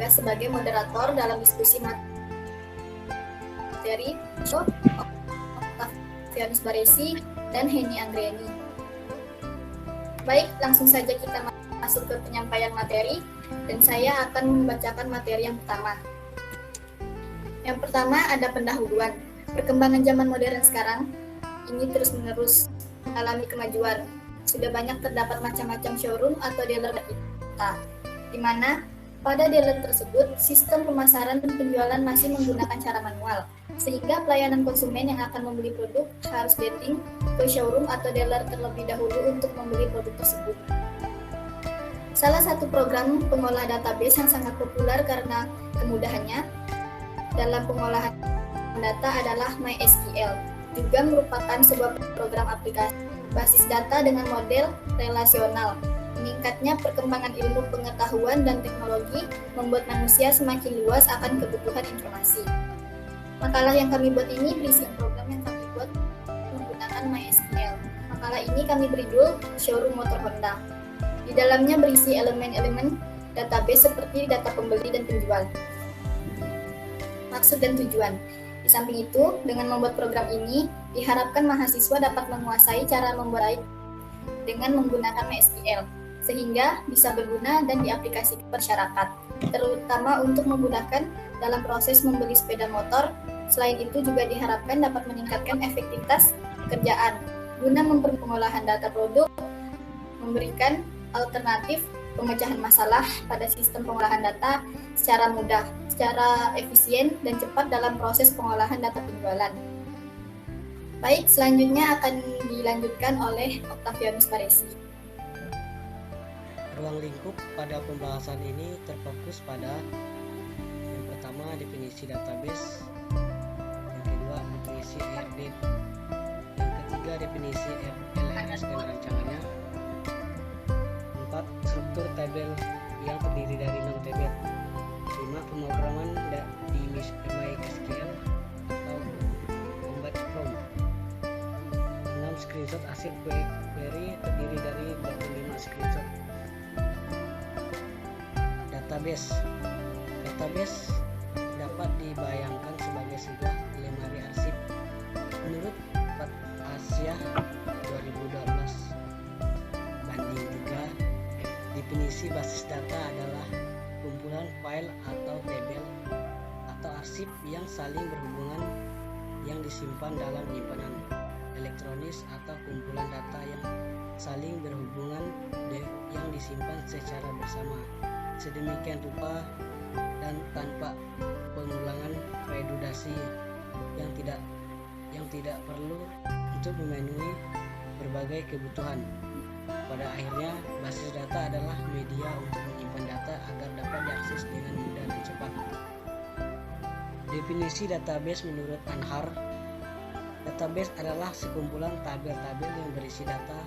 bertugas sebagai moderator dalam diskusi materi Octavianus Baresi dan Henny Anggreni. Baik, langsung saja kita masuk ke penyampaian materi, dan saya akan membacakan materi yang pertama. Yang pertama ada pendahuluan. Perkembangan zaman modern sekarang ini terus-menerus mengalami kemajuan. Sudah banyak terdapat macam-macam showroom atau dealer kita, di mana pada dealer tersebut sistem pemasaran dan penjualan masih menggunakan cara manual, sehingga pelayanan konsumen yang akan membeli produk harus dating ke showroom atau dealer terlebih dahulu untuk membeli produk tersebut. Salah satu program pengolah database yang sangat populer karena kemudahannya dalam pengolahan data adalah MySQL, juga merupakan sebuah program aplikasi basis data dengan model relasional. Meningkatnya perkembangan ilmu pengetahuan dan teknologi membuat manusia semakin luas akan kebutuhan informasi. Makalah yang kami buat ini berisi program yang kami buat menggunakan MySQL. Makalah ini kami beri judul Showroom Motor Honda. Di dalamnya berisi elemen-elemen database seperti data pembeli dan penjual. Maksud dan tujuan. Di samping itu, dengan membuat program ini, diharapkan mahasiswa dapat menguasai cara membuat dengan menggunakan MySQL, sehingga bisa berguna dan diaplikasikan ke masyarakat, terutama untuk memudahkan dalam proses membeli sepeda motor. Selain itu juga diharapkan dapat meningkatkan efektivitas pekerjaan, guna mempermudah pengolahan data produk, memberikan alternatif pemecahan masalah pada sistem pengolahan data secara mudah, secara efisien, dan cepat dalam proses pengolahan data penjualan. Baik, selanjutnya akan dilanjutkan oleh Octavianus Baresi. Ruang lingkup pada pembahasan ini terfokus pada yang pertama definisi database, yang kedua definisi ERD, yang ketiga definisi LRS dan rancangannya, 4. Struktur tabel yang terdiri dari 6 tabel, 5. Pemrograman di MySQL atau Combat From, 6. Screenshot hasil query terdiri dari 25 screenshot. Database dapat dibayangkan sebagai sebuah lemari arsip. Menurut Pat Asia 2012 banding 3, definisi basis data adalah kumpulan file atau tabel atau arsip yang saling berhubungan yang disimpan dalam penyimpanan elektronis atau kumpulan data yang saling berhubungan yang disimpan secara bersama sedemikian rupa dan tanpa pengulangan redundasi yang tidak perlu untuk memenuhi berbagai kebutuhan. Pada akhirnya, basis data adalah media untuk menyimpan data agar dapat diakses dengan mudah dan cepat. Definisi database menurut Anhar, database adalah sekumpulan tabel-tabel yang berisi data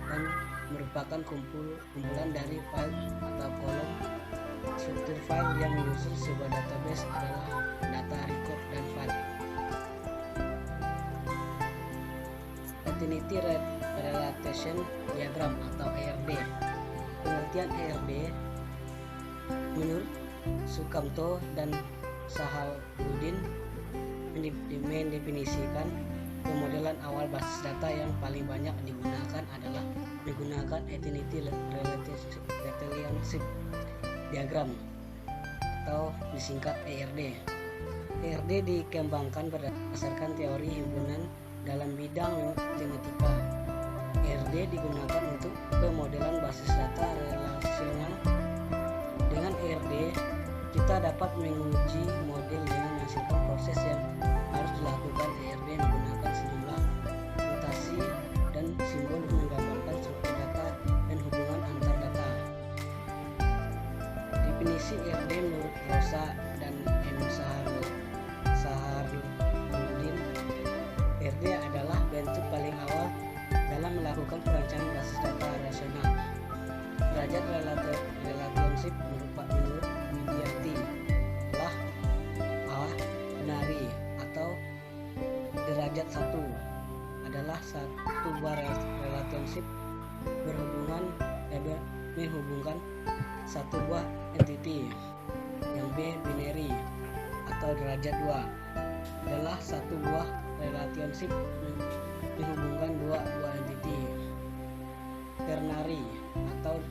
dan merupakan kumpulan dari file atau kolom. Struktur file yang menyusun sebuah database adalah data record dan file. Affinity Relation Diagram atau ERD. Pengertian ERD menurut Sukamto dan Sahaluddin mendefinisikan pemodelan awal basis data yang paling banyak digunakan adalah menggunakan Affinity Relationship Diagram atau disingkat ERD. ERD dikembangkan berdasarkan teori himpunan dalam bidang genetika. ERD digunakan untuk pemodelan basis data relasional. Dengan ERD, kita dapat menguji model dengan menghasilkan proses yang harus dilakukan. ERD menggunakan sejumlah notasi dan simbol menggambarkan struktur data dan hubungan antar data. Definisi ERD menurut Rosa dan M. Sahaluddin, ERD adalah bentuk paling awal dalam melakukan perancangan basis data rasional. Derajat relationship menurut Widianti telah benari atau derajat 1 adalah satu buah relationship menghubungkan satu buah entity. Yang B binary atau derajat 2 adalah satu buah relationship menghubungkan dua entity. Ternary atau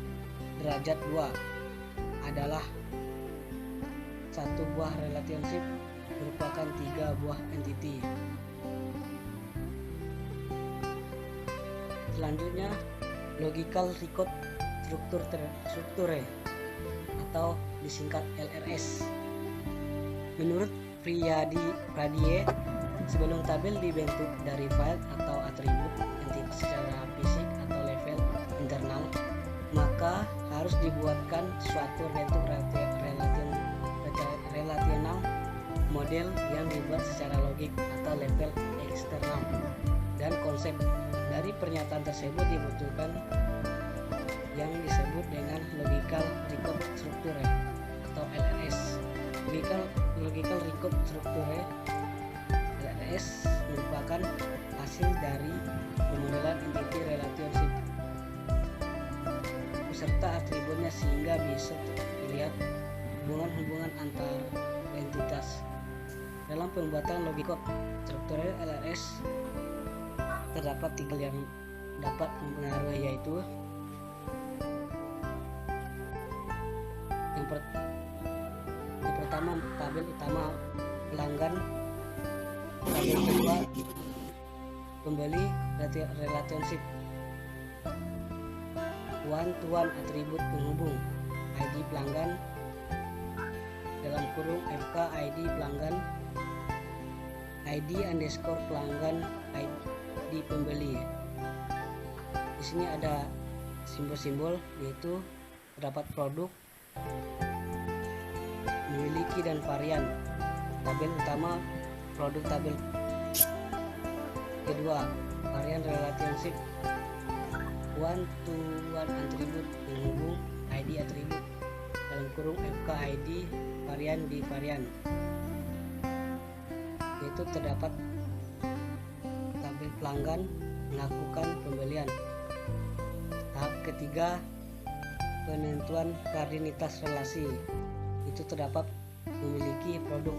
derajat 2 adalah satu buah relationship merupakan tiga buah entity. Selanjutnya, logical record structure atau disingkat LRS. Menurut Pradie, sebelum tabel dibentuk dari file atau atribut entity secara fisik atau level internal, maka harus dibuatkan suatu bentuk relational model yang dibuat secara logik atau level eksternal, dan konsep dari pernyataan tersebut dibutuhkan yang disebut dengan logical record structure atau LRS. Logical record structure LRS merupakan hasil dari pemodelan entity relationship beserta atributnya sehingga bisa dilihat hubungan-hubungan antar entitas. Dalam pembuatan logical structure LRS terdapat tiga yang dapat mempengaruhi, yaitu yang pertama tabel utama pelanggan, tabel kedua pembeli relationship, one-to-one atribut penghubung, ID pelanggan dalam kurung FK ID pelanggan, ID underscore pelanggan, ID pembeli. Di sini ada simbol-simbol, yaitu terdapat produk, memiliki, dan varian. Tabel utama produk, tabel kedua varian relationship, one to one atribut penghubung, ID atribut dalam kurung FK ID varian di varian, yaitu terdapat tabel pelanggan melakukan pembelian. Tahap ketiga penentuan koordinatas relasi, itu terdapat memiliki produk.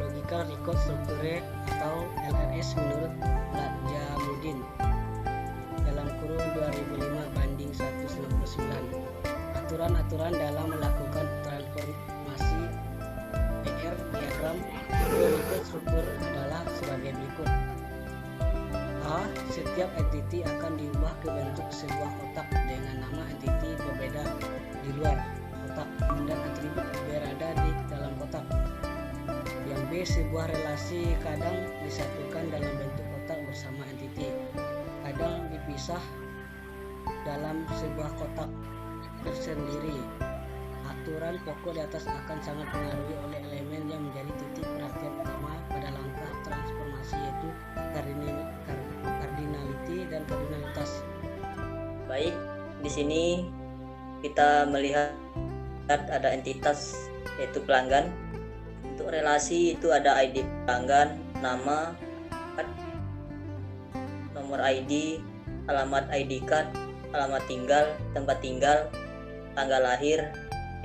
Logical record structure atau LRS menurut Jamuddin dalam kurun 2005 banding 199. Aturan-aturan dalam melakukan transformasi PR diagram record structure adalah sebagai berikut. A. Setiap entity akan diubah ke bentuk sebuah kotak dengan nama entity berbeda di luar kotak dan atribut berada di dalam kotak. Yang B. Sebuah relasi kadang disatukan dalam bentuk kotak bersama entity, kadang dipisah dalam sebuah kotak tersendiri. Aturan pokok di atas akan sangat dipengaruhi oleh elemen yang menjadi titik perhatian utama pada langkah transformasi, yaitu cardinality dan kardinalitas. Baik, di sini kita melihat ada entitas yaitu pelanggan. Untuk relasi itu ada ID pelanggan, nama, nomor ID, alamat ID card, alamat tinggal, tempat tinggal, tanggal lahir,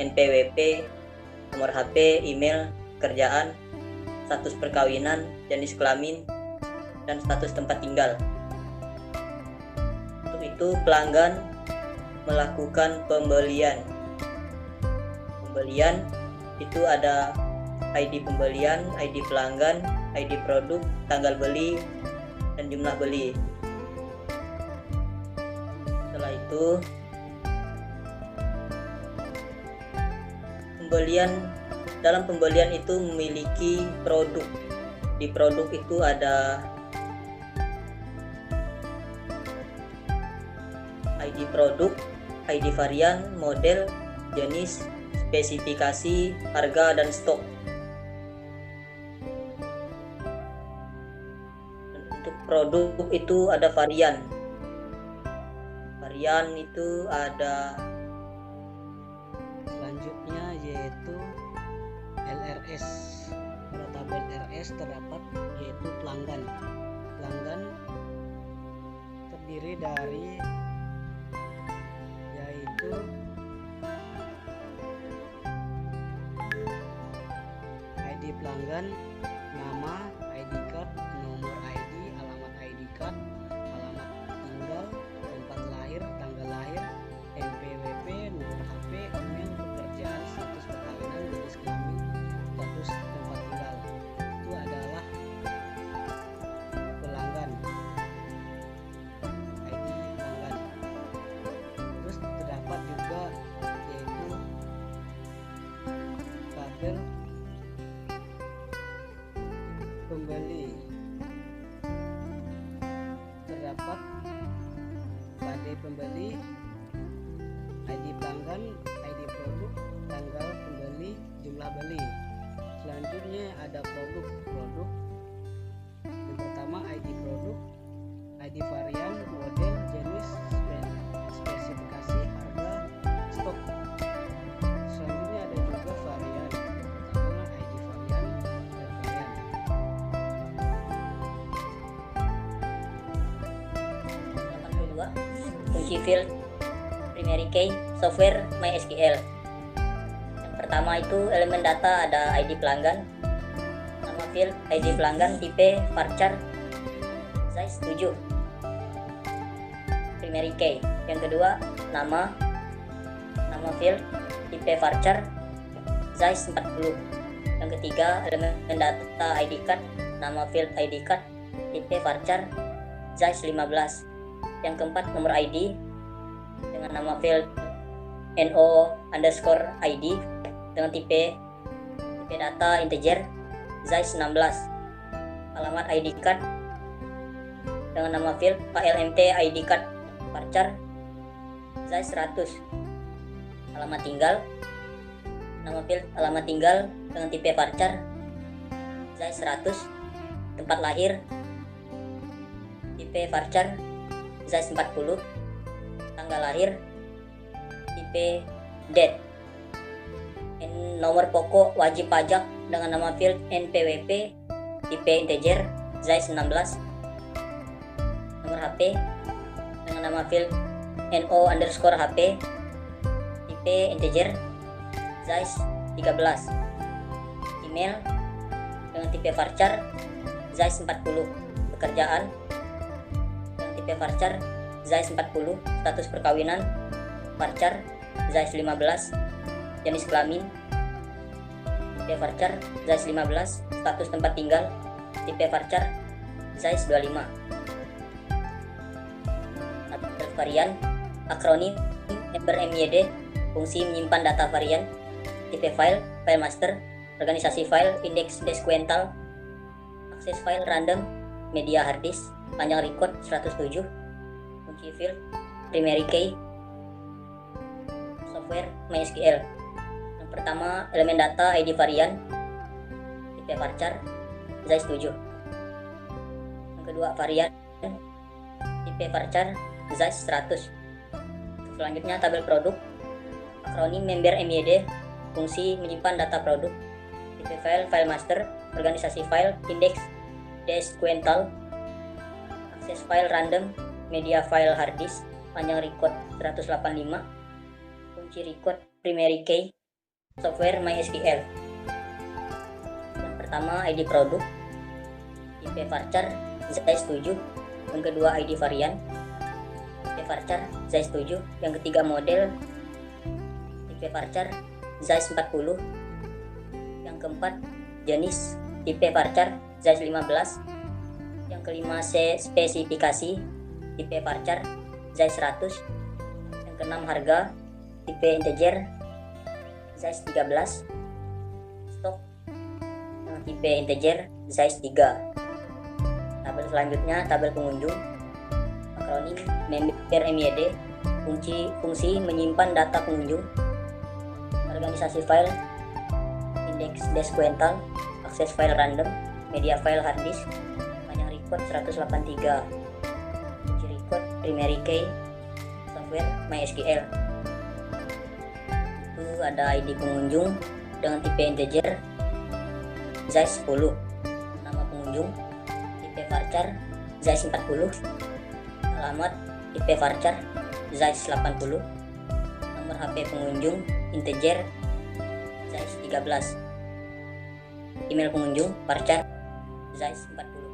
NPWP, nomor HP, email, kerjaan, status perkawinan, jenis kelamin, dan status tempat tinggal. Untuk itu pelanggan melakukan pembelian. Pembelian itu ada ID pembelian, ID pelanggan, ID produk, tanggal beli, dan jumlah beli. Setelah itu dalam pembelian itu memiliki produk. Di produk itu ada ID produk, ID varian, model, jenis, spesifikasi, harga, dan stok. Dan untuk produk itu ada varian. Varian itu ada Selanjutnya yaitu LRS. Pada tabel RS terdapat yaitu pelanggan. Pelanggan dari yaitu ID pelanggan, nama, ID card, nomor ID, alamat ID card, alamat tinggal, tempat lahir, tanggal lahir, NPWP, nomor HP, email, pekerjaan, status perkawinan, jenis kelamin, status tempat tinggal. Itu adalah pelanggan, ID pelanggan. Terus terdapat juga yaitu tabel pembeli. Terdapat pada pembeli, ID pelanggan, ID produk, tanggal pembeli, jumlah beli. Selanjutnya ada produk. Yang pertama ID produk, ID varian, model, jenis, spesifikasi, harga, stok. Selanjutnya ada juga varian. Pertama ID varian dan varian. Kunci field primary key software MySQL. Yang pertama itu elemen data ada ID pelanggan, nama field ID pelanggan, tipe varchar, size 7, primary key. Yang kedua nama field, tipe varchar, size 40. Yang ketiga elemen data ID card, nama field ID card, tipe varchar, size 15. Yang keempat nomor ID dengan nama field NO_ID dengan tipe data integer, size 16. Alamat ID card dengan nama field KLMT ID card varchar, size 100. Alamat tinggal, nama field alamat tinggal dengan tipe varchar, size 100. Tempat lahir, tipe varchar, size 40. Tanggal lahir, tipe date. Nomor pokok wajib pajak dengan nama field NPWP, tipe integer, size 16. Nomor HP dengan nama field NO_HP, tipe integer, size 13. Email dengan tipe varchar, size 40. Pekerjaan dengan tipe varchar, size 40. Status perkawinan varchar, size 15. Jenis kelamin tipe varchar, size 15. Status tempat tinggal tipe varchar, size 25. Tabel varian, akronim member MYD, fungsi menyimpan data varian, tipe file master, organisasi file, indeks sequential, akses file random, media hard disk, panjang record 107. Kunci field primary key software MySQL. Yang pertama elemen data ID varian, tipe varchar, size 7. Yang kedua varian, tipe varchar, size 100. Selanjutnya tabel produk, akronim member MYD, fungsi menyimpan data produk, tipe file master, organisasi file, indeks sequential, akses file random, media file hard disk, panjang record 185. Kunci record primary key software MySQL. Yang pertama ID produk, tipe varchar, size 7. Yang kedua ID varian, tipe varchar, size 7. Yang ketiga model, tipe varchar, size 40. Yang keempat jenis, tipe varchar, size 15. Yang kelima spesifikasi, tipe varchar, size 100. Yang keenam harga, tipe integer, size 13. Stok dengan tipe integer, size 3. Tabel selanjutnya tabel pengunjung, akronim member MYD, fungsi menyimpan data pengunjung, organisasi file, indeks sequential, akses file random, media file hard disk, panjang record 183. Kunci record primary key software MySQL. Itu ada ID pengunjung dengan tipe integer, size 10. Nama pengunjung, tipe varchar, size 40. Alamat IP varchar Zeiss 80, nomor HP pengunjung integer Zeiss 13, email pengunjung varchar Zeiss 40.